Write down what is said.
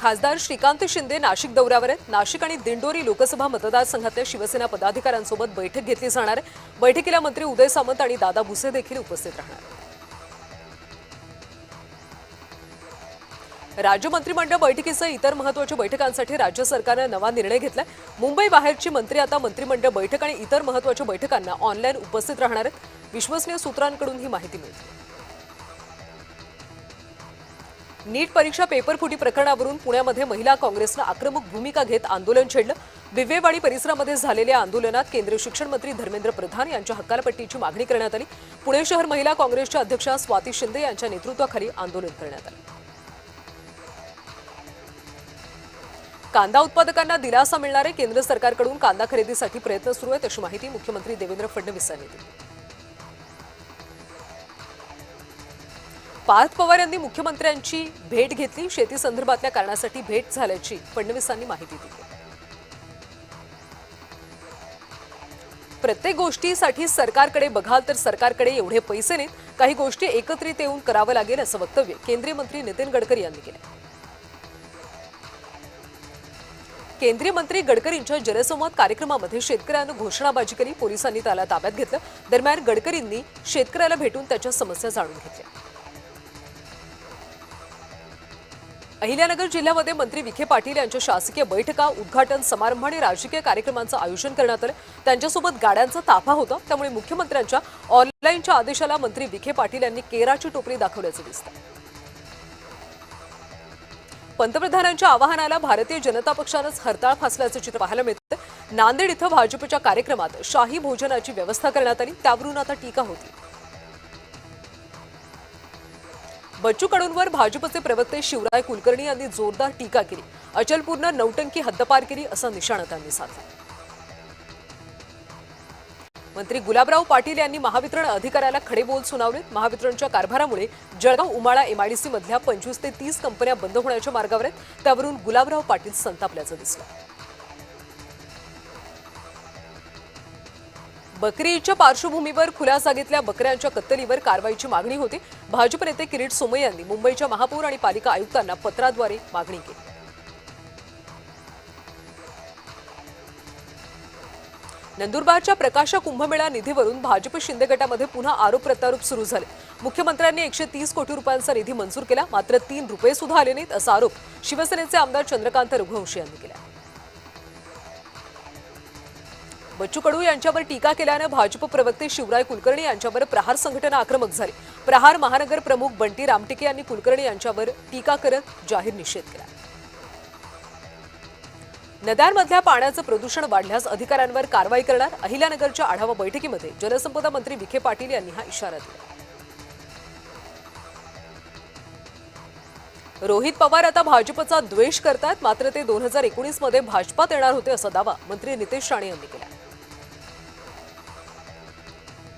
खासदार श्रीकांत शिंदे नाशिक दौऱ्यावर आहेत। नाशिक आणि दिंडोरी लोकसभा मतदारसंघातल्या शिवसेना पदाधिकाऱ्यांसोबत बैठक घेतली जाणार आहे। बैठकीला मंत्री उदय सामंत आणि दादा भुसे देखील उपस्थित राहणार आहेत। राज्य मंत्रिमंडळ बैठकीसह इतर महत्त्वाच्या बैठकांसाठी राज्य सरकारने नवा निर्णय घेतलाय। मुंबई बाहेरची मंत्री आता मंत्रिमंडळ बैठक आणि इतर महत्त्वाच्या बैठकांना ऑनलाईन उपस्थित राहणार आहेत। विश्वसनीय सूत्रांकडून ही माहिती मिळते। नीट परीक्षा पेपर फुटी प्रकरणावरून पुण्यामध्ये महिला काँग्रेसने आक्रमक भूमिका घेत आंदोलन छेडलं। विवेवाडी परिसरामध्ये झालेल्या आंदोलनात केंद्रीय शिक्षण मंत्री धर्मेंद्र प्रधान यांच्या हकालपट्टीची मागणी करण्यात आली। पुणे शहर महिला काँग्रेसच्या अध्यक्षा स्वाती शिंदे यांच्या नेतृत्वाखाली आंदोलन करण्यात आले। कांदा उत्पादकांना दिलासा मिळणार आहे। केंद्र सरकारकडून कांदा खरेदीसाठी प्रयत्न सुरू आहेत अशी माहिती मुख्यमंत्री देवेंद्र फडणवीस यांनी दिली। पार्थ पवार यांनी मुख्यमंत्र्यांची भेट घेतली। शेती संदर्भातल्या कारणासाठी भेट झाल्याची फडणवीसांनी माहिती दिली। प्रत्येक गोष्टीसाठी सरकारकडे बघाल तर सरकारकडे एवढे पैसे नाहीत, काही गोष्टी एकत्रित येऊन करावं लागेल असं वक्तव्य केंद्रीय मंत्री नितीन गडकरी यांनी केलं। केंद्रीय मंत्री गडकरींच्या जनसंवाद कार्यक्रमामध्ये शेतकऱ्यांना घोषणाबाजी केली। पोलिसांनी त्याला ताब्यात घेतलं। दरम्यान गडकरींनी शेतकऱ्याला भेटून त्याच्या समस्या जाणून घेतल्या। अहिल्यानगर जिल्ह्यामध्ये मंत्री विखे पाटील यांच्या शासकीय बैठका, उद्घाटन समारंभ आणि राजकीय कार्यक्रमांचं आयोजन करण्यात आलं। त्यांच्यासोबत गाड्यांचा ताफा होता, त्यामुळे मुख्यमंत्र्यांच्या ऑनलाईनच्या आदेशाला मंत्री विखे पाटील यांनी केराची टोपली दाखवल्याचं दिसतं। पंतप्रधानांच्या आवाहनाला भारतीय जनता पक्षानंच हरताळ फासल्याचं चित्र पाहायला मिळतं। नांदेड इथं भाजपच्या कार्यक्रमात शाही भोजनाची व्यवस्था करण्यात आली, त्यावरून आता टीका होती। बच्चू कडूंवर भाजपचे प्रवक्ते शिवराय कुलकर्णी यांनी जोरदार टीका केली। अचलपूरनं नौटंकी हद्दपार केली असा निशाणा त्यांनी साधला। मंत्री गुलाबराव पाटील यांनी महावितरण अधिकाऱ्याला खडेबोल सुनावले। महावितरणच्या कारभारामुळे जळगाव उमाळा एमआयडीसी मधल्या 25 ते 30 कंपन्या बंद होण्याच्या मार्गावर आहेत, त्यावरून गुलाबराव पाटील संतापल्याचं दिसलं। बकरी ईदच्या पार्श्वभूमीवर खुल्या जागेतल्या बकऱ्यांच्या कत्तलीवर कारवाईची मागणी होती। भाजप नेते किरीट सोमय्या यांनी मुंबईच्या महापौर आणि पालिका आयुक्तांना पत्राद्वारे मागणी केली। नंदुरबारच्या प्रकाश कुंभमेळा निधीवरून भाजप शिंदे गटामध्ये पुन्हा आरोप प्रत्यारोप सुरू झाले। मुख्यमंत्र्यांनी 130 कोटी रुपयांचा निधी मंजूर केला, मात्र 3 रुपये सुद्धा आले नाहीत असा आरोप शिवसेनेचे आमदार चंद्रकांत रघुवंशी यांनी केला। बच्चू कडू यांच्यावर टीका केल्याने भाजप प्रवक्ते शिवराय कुलकर्णी यांच्यावर प्रहार संघटना आक्रमक झाली। प्रहार महानगर प्रमुख बंटी रामटेके यांनी कुलकर्णी यांच्यावर टीका करत जाहीर निषेध केला। नद्यांमधल्या पाण्याचं प्रदूषण वाढल्यास अधिकाऱ्यांवर कारवाई करणार। अहिल्यानगरच्या आढावा बैठकीमध्ये जलसंपदा मंत्री विखे पाटील यांनी हा इशारा दिला। रोहित पवार आता भाजपचा द्वेष करतात, मात्र ते 2019 मध्ये भाजपात येणार होते असा दावा मंत्री नितेश राणे यांनी केला।